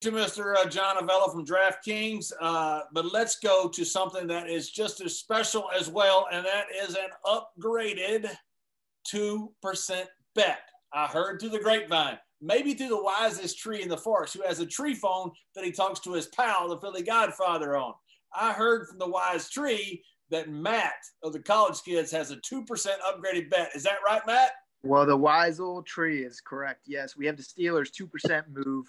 To Mr. John Avella from DraftKings, but let's go to something that is just as special as well, and that is an upgraded 2% bet. I heard through the grapevine, maybe through the wisest tree in the forest, who has a tree phone that he talks to his pal, the Philly Godfather, on. I heard from the wise tree that Matt of the College Kids has a 2% upgraded bet. Is that right, Matt? Well, the wise old tree is correct. Yes, we have the Steelers 2% move.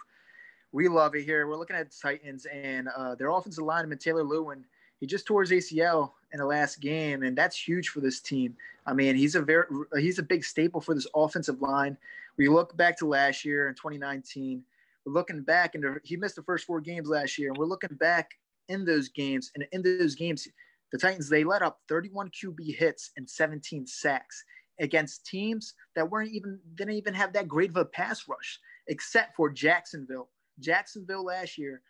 We love it here. We're looking at the Titans and their offensive lineman, Taylor Lewin. He just tore his ACL in the last game, and that's huge for this team. I mean, he's a big staple for this offensive line. We look back to last year in 2019. We're looking back, and he missed the first 4 games last year, and we're looking back in those games. And in those games, the Titans, they let up 31 QB hits and 17 sacks against teams that didn't even have that great of a pass rush, except for Jacksonville. Jacksonville last year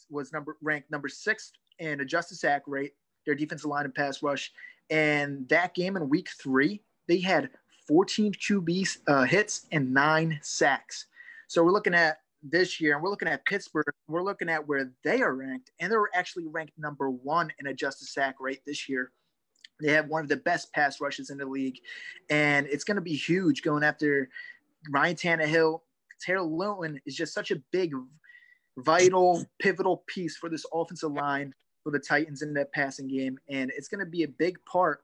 was ranked number 6 in adjusted sack rate, their defensive line and pass rush. And that game in week 3, they had 14 QB hits and 9 sacks. So we're looking at this year, and we're looking at Pittsburgh. We're looking at where they are ranked, and they're actually ranked number 1 in adjusted sack rate this year. They have one of the best pass rushes in the league, and it's going to be huge going after Ryan Tannehill. Taylor Lewin is just such a big, vital, pivotal piece for this offensive line for the Titans in that passing game. And it's going to be a big part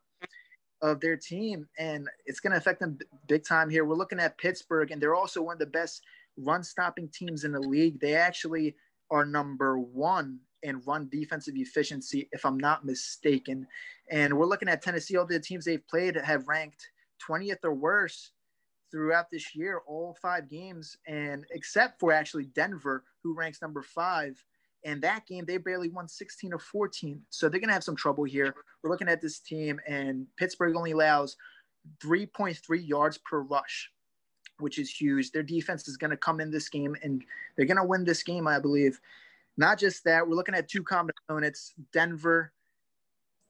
of their team, and it's going to affect them big time here. We're looking at Pittsburgh, and they're also one of the best run-stopping teams in the league. They actually are number 1 in run defensive efficiency, if I'm not mistaken. And we're looking at Tennessee. All the teams they've played have ranked 20th or worse throughout this year, all 5 games, and except for actually Denver, who ranks number 5. And that game, they barely won 16 or 14. So they're going to have some trouble here. We're looking at this team, and Pittsburgh only allows 3.3 yards per rush, which is huge. Their defense is going to come in this game, and they're going to win this game, I believe. Not just that, we're looking at 2 common opponents, Denver.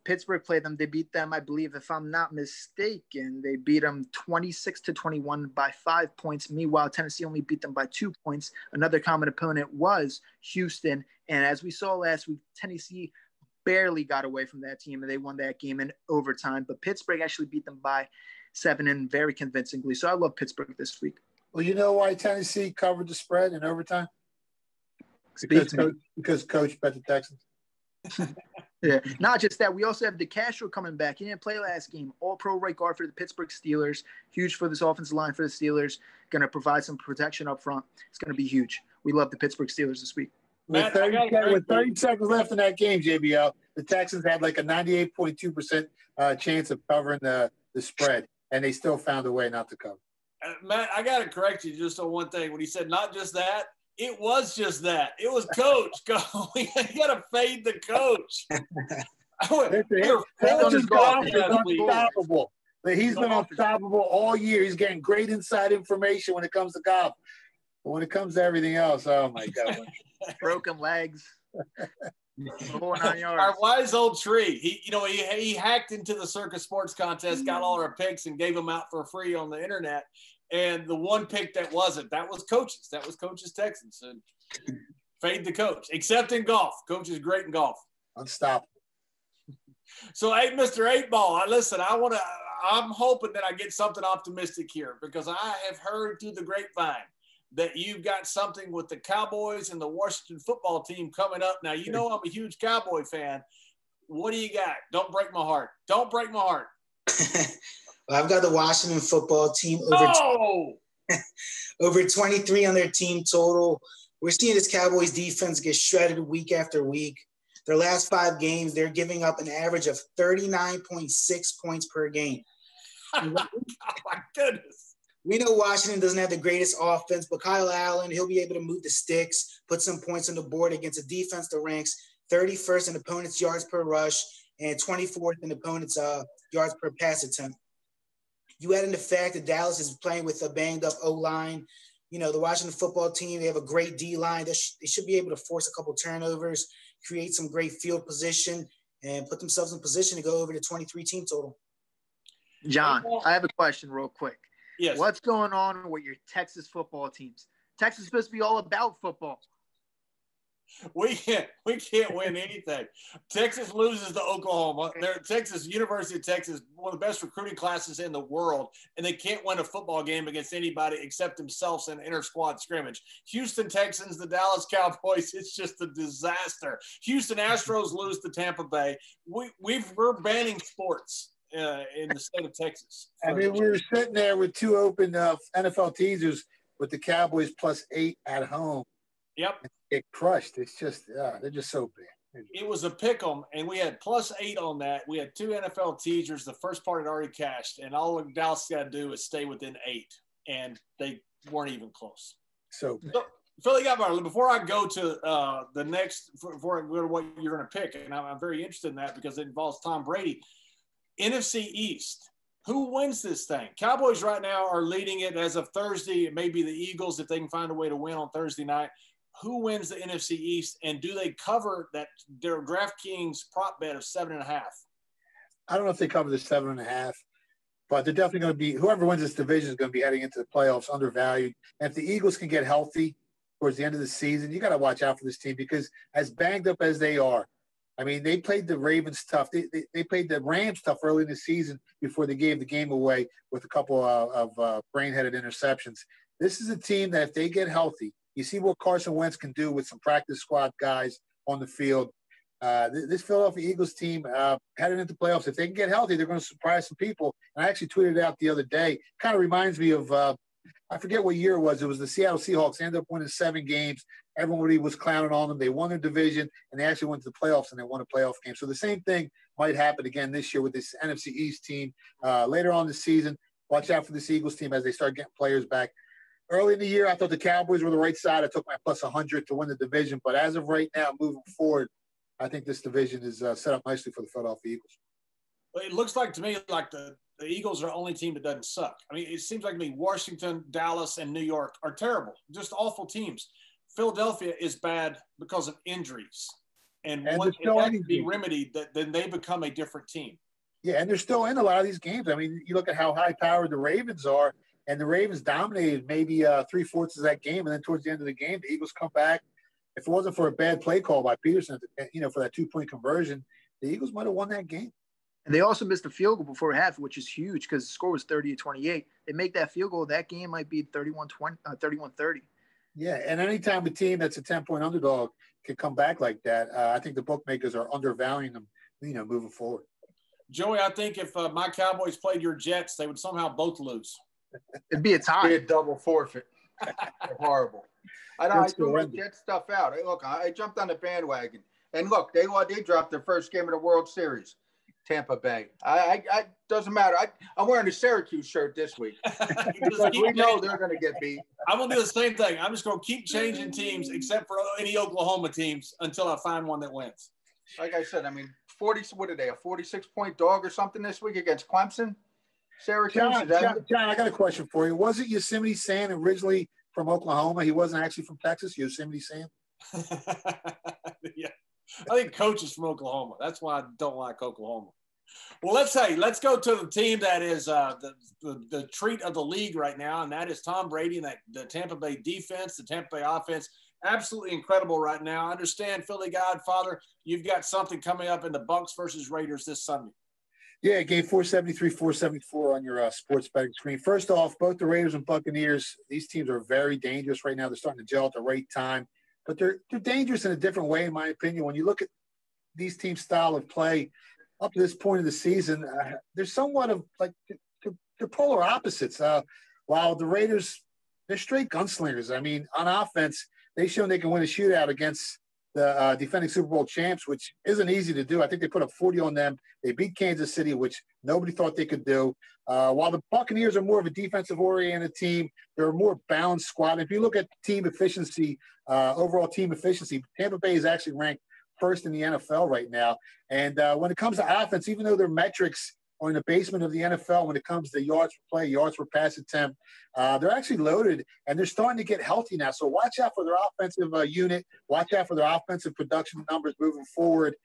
Pittsburgh played them. They beat them, I believe, if I'm not mistaken, they beat them 26-21 by 5 points. Meanwhile, Tennessee only beat them by 2 points. Another common opponent was Houston. And as we saw last week, Tennessee barely got away from that team, and they won that game in overtime. But Pittsburgh actually beat them by 7 and very convincingly. So I love Pittsburgh this week. Well, you know why Tennessee covered the spread in overtime? Because Coach bet the Texans. Yeah, not just that. We also have DeCastro coming back. He didn't play last game. All-pro right guard for the Pittsburgh Steelers. Huge for this offensive line for the Steelers. Going to provide some protection up front. It's going to be huge. We love the Pittsburgh Steelers this week. With 30 seconds left in that game, JBL, the Texans had like a 98.2% chance of covering the spread, and they still found a way not to cover. Matt, I got to correct you just on one thing. When he said not just that, it was just that. It was Coach. You got to fade the coach. Coach is unstoppable. He's been unstoppable all year. He's getting great inside information when it comes to golf. But when it comes to everything else, oh, my God. Broken legs. Our wise old tree. He hacked into the Circus Sports Contest, got all our picks, and gave them out for free on the internet. And the one pick that wasn't, that was Coach's. That was Coach's Texans. And fade the coach, except in golf. Coach is great in golf. Unstoppable. So, hey, Mr. 8-Ball, I'm hoping that I get something optimistic here, because I have heard through the grapevine that you've got something with the Cowboys and the Washington football team coming up. Now, you know I'm a huge Cowboy fan. What do you got? Don't break my heart. Don't break my heart. Well, I've got the Washington football team over 23 on their team total. We're seeing this Cowboys defense get shredded week after week. Their last 5 games, they're giving up an average of 39.6 points per game. Oh, my goodness. We know Washington doesn't have the greatest offense, but Kyle Allen, he'll be able to move the sticks, put some points on the board against a defense that ranks 31st in opponents' yards per rush and 24th in opponents' yards per pass attempt. You add in the fact that Dallas is playing with a banged-up O-line. You know, the Washington football team, they have a great D-line. They should be able to force a couple turnovers, create some great field position, and put themselves in position to go over the 23 team total. John, I have a question real quick. Yes. What's going on with your Texas football teams? Texas is supposed to be all about football. We can't win anything. Texas loses to Oklahoma. University of Texas, one of the best recruiting classes in the world, and they can't win a football game against anybody except themselves in inter-squad scrimmage. Houston Texans, the Dallas Cowboys, it's just a disaster. Houston Astros lose to Tampa Bay. We're banning sports in the state of Texas. I mean, we were sitting there with two open NFL teasers with the Cowboys +8 at home. Yep. Get crushed. It's just they're just so bad. It was a pick 'em, and we had +8 on that. We had 2 NFL teasers. The first part had already cashed, and all Dallas got to do is stay within 8, and they weren't even close. So Philly Godfather, before I go to the next, before I go to what you're going to pick, and I'm very interested in that because it involves Tom Brady. NFC East. Who wins this thing? Cowboys right now are leading it as of Thursday. It may be the Eagles if they can find a way to win on Thursday night. Who wins the NFC East, and do they cover that their DraftKings prop bet of 7.5? I don't know if they cover the 7.5, but they're definitely going to be – whoever wins this division is going to be heading into the playoffs undervalued. And if the Eagles can get healthy towards the end of the season, you got to watch out for this team because as banged up as they are, I mean, they played the Ravens tough. They played the Rams tough early in the season before they gave the game away with a couple of brain-headed interceptions. This is a team that if they get healthy, you see what Carson Wentz can do with some practice squad guys on the field. This Philadelphia Eagles team headed into playoffs. If they can get healthy, they're going to surprise some people. And I actually tweeted it out the other day. Kind of reminds me of I forget what year it was. It was the Seattle Seahawks. They ended up winning 7 games. Everybody was clowning on them. They won their division, and they actually went to the playoffs, and they won a playoff game. So the same thing might happen again this year with this NFC East team. Later on this season, watch out for this Eagles team as they start getting players back. Early in the year, I thought the Cowboys were the right side. I took my +100 to win the division. But as of right now, moving forward, I think this division is set up nicely for the Philadelphia Eagles. Well, it looks like to me like the Eagles are the only team that doesn't suck. I mean, it seems like to me Washington, Dallas, and New York are terrible, just awful teams. Philadelphia is bad because of injuries. And once it has to be remedied, then they become a different team. Yeah, and they're still in a lot of these games. I mean, you look at how high-powered the Ravens are, and the Ravens dominated maybe 3/4 of that game, and then towards the end of the game, the Eagles come back. If it wasn't for a bad play call by Peterson, for that 2-point conversion, the Eagles might have won that game. And they also missed a field goal before half, which is huge because the score was 30-28. They make that field goal, that game might be 31-30. Yeah, and anytime a team that's a 10-point underdog can come back like that, I think the bookmakers are undervaluing them, moving forward. Joey, I think if my Cowboys played your Jets, they would somehow both lose. It'd be a tie. It'd be a double forfeit. Horrible. I threw my Jet stuff out. Hey, look, I jumped on the bandwagon. And look, they dropped their first game of the World Series. Tampa Bay. I doesn't matter. I'm wearing a Syracuse shirt this week because we know they're going to get beat. I'm going to do the same thing. I'm just going to keep changing teams except for any Oklahoma teams until I find one that wins. Like I said, I mean, 40. What are they? A 46-point dog or something this week against Clemson? Syracuse. John, I got a question for you. Wasn't Yosemite Sam originally from Oklahoma? He wasn't actually from Texas. Yosemite Sam. Yeah. I think Coach is from Oklahoma. That's why I don't like Oklahoma. Well, let's go to the team that is the treat of the league right now, and that is Tom Brady and the Tampa Bay defense, the Tampa Bay offense. Absolutely incredible right now. I understand, Philly Godfather, you've got something coming up in the Bucs versus Raiders this Sunday. Yeah, game 473, 474 on your sports betting screen. First off, both the Raiders and Buccaneers, these teams are very dangerous right now. They're starting to gel at the right time. But they're dangerous in a different way, in my opinion. When you look at these teams' style of play up to this point of the season, they're somewhat of like they're polar opposites. While the Raiders, they're straight gunslingers. I mean, on offense, they've shown they can win a shootout against the defending Super Bowl champs, which isn't easy to do. I think they put up 40 on them. They beat Kansas City, which nobody thought they could do. While the Buccaneers are more of a defensive-oriented team, they're a more balanced squad. If you look at team efficiency, overall team efficiency, Tampa Bay is actually ranked first in the NFL right now. And when it comes to offense, even though their metrics are in the basement of the NFL when it comes to yards per play, yards per pass attempt, they're actually loaded, and they're starting to get healthy now. So watch out for their offensive unit. Watch out for their offensive production numbers moving forward.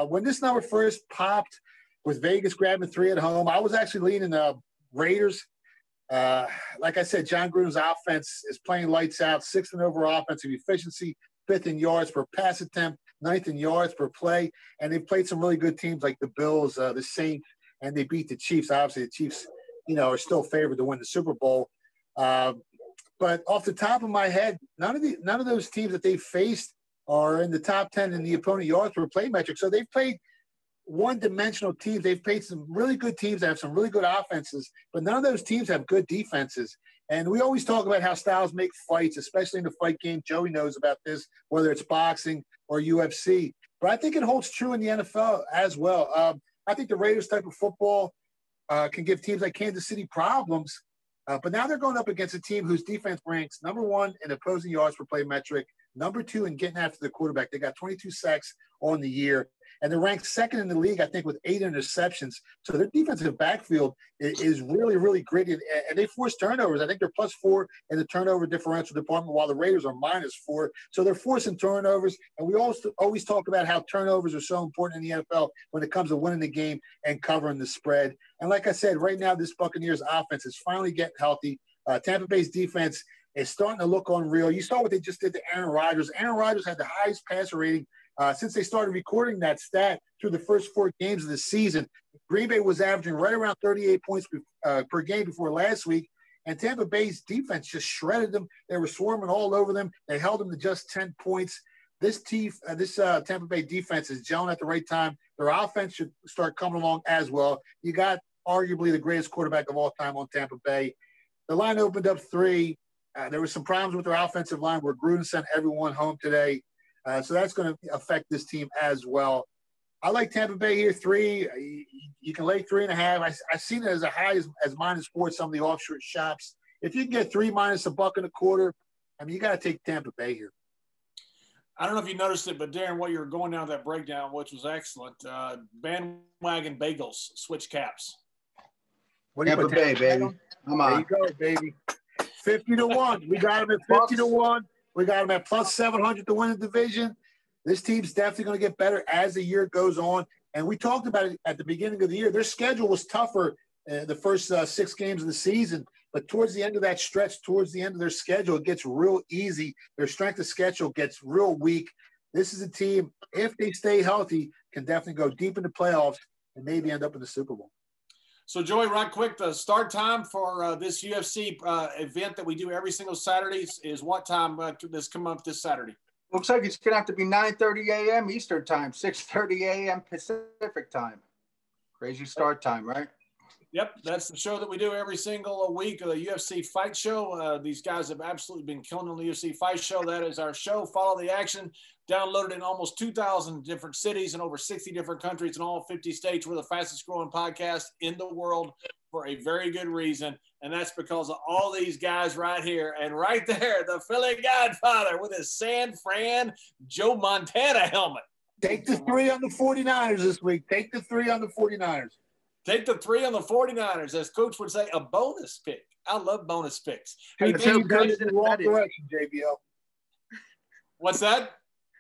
When this number first popped with Vegas grabbing 3 at home, I was actually leaning the Raiders. Like I said, John Gruden's offense is playing lights out, 6th in overall offensive efficiency, 5th in yards per pass attempt, 9th in yards per play. And they've played some really good teams like the Bills, the Saints, and they beat the Chiefs. Obviously, the Chiefs, are still favored to win the Super Bowl. But off the top of my head, none of those teams that they faced are in the top 10 in the opponent yards per play metric. So they've played one-dimensional teams. They've played some really good teams that have some really good offenses, but none of those teams have good defenses. And we always talk about how styles make fights, especially in the fight game. Joey knows about this, whether it's boxing or UFC. But I think it holds true in the NFL as well. I think the Raiders type of football can give teams like Kansas City problems. But now they're going up against a team whose defense ranks number 1 in opposing yards per play metric, number 2 in getting after the quarterback. They got 22 sacks on the year. And they're ranked 2nd in the league, I think, with 8 interceptions. So their defensive backfield is really, really gritty. And they force turnovers. I think they're +4 in the turnover differential department, while the Raiders are -4. So they're forcing turnovers. And we also always talk about how turnovers are so important in the NFL when it comes to winning the game and covering the spread. And like I said, right now, this Buccaneers offense is finally getting healthy. Tampa Bay's defense is starting to look unreal. You saw what they just did to Aaron Rodgers. Aaron Rodgers had the highest passer rating since they started recording that stat through the first 4 games of the season. Green Bay was averaging right around 38 points per game before last week, and Tampa Bay's defense just shredded them. They were swarming all over them. They held them to just 10 points. This Tampa Bay defense is gelling at the right time. Their offense should start coming along as well. You got arguably the greatest quarterback of all time on Tampa Bay. The line opened up 3. There were some problems with their offensive line where Gruden sent everyone home today. So that's going to affect this team as well. I like Tampa Bay here 3. You can lay 3.5. I've seen it as high as -4 at some of the offshore shops. If you can get 3 minus $1.25, I mean, you got to take Tampa Bay here. I don't know if you noticed it, but Darren, while you were going down that breakdown, which was excellent, bandwagon bagels switch caps. What do you Tampa Bay, baby. Come on. There you go, baby. 50-1. We got them at 50-1. We got them at +700 to win the division. This team's definitely going to get better as the year goes on. And we talked about it at the beginning of the year. Their schedule was tougher the first 6 games of the season. But towards the end of that stretch, towards the end of their schedule, it gets real easy. Their strength of schedule gets real weak. This is a team, if they stay healthy, can definitely go deep in the playoffs and maybe end up in the Super Bowl. So, Joey, right quick, the start time for this UFC event that we do every single Saturday is what time this come up this Saturday? Looks like it's going to have to be 9:30 a.m. Eastern time, 6:30 a.m. Pacific time. Crazy start time, right? Yep, that's the show that we do every single week, the UFC Fight Show. These guys have absolutely been killing on the UFC Fight Show. That is our show. Follow the action. Downloaded in almost 2,000 different cities and over 60 different countries in all 50 states. We're the fastest growing podcast in the world for a very good reason. And that's because of all these guys right here. And right there, the Philly Godfather with his San Fran Joe Montana helmet. Take the 3 on the 49ers this week. Take the 3 on the 49ers. Take the 3 on the 49ers. As Coach would say, a bonus pick. I love bonus picks. Hey, 2 teams headed in the wrong direction, JBL. What's that?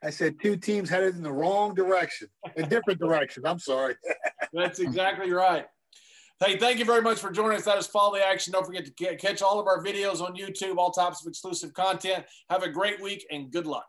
I said 2 teams headed in the wrong direction, a different direction. I'm sorry. That's exactly right. Hey, thank you very much for joining us. That is Follow the Action. Don't forget to catch all of our videos on YouTube, all types of exclusive content. Have a great week and good luck.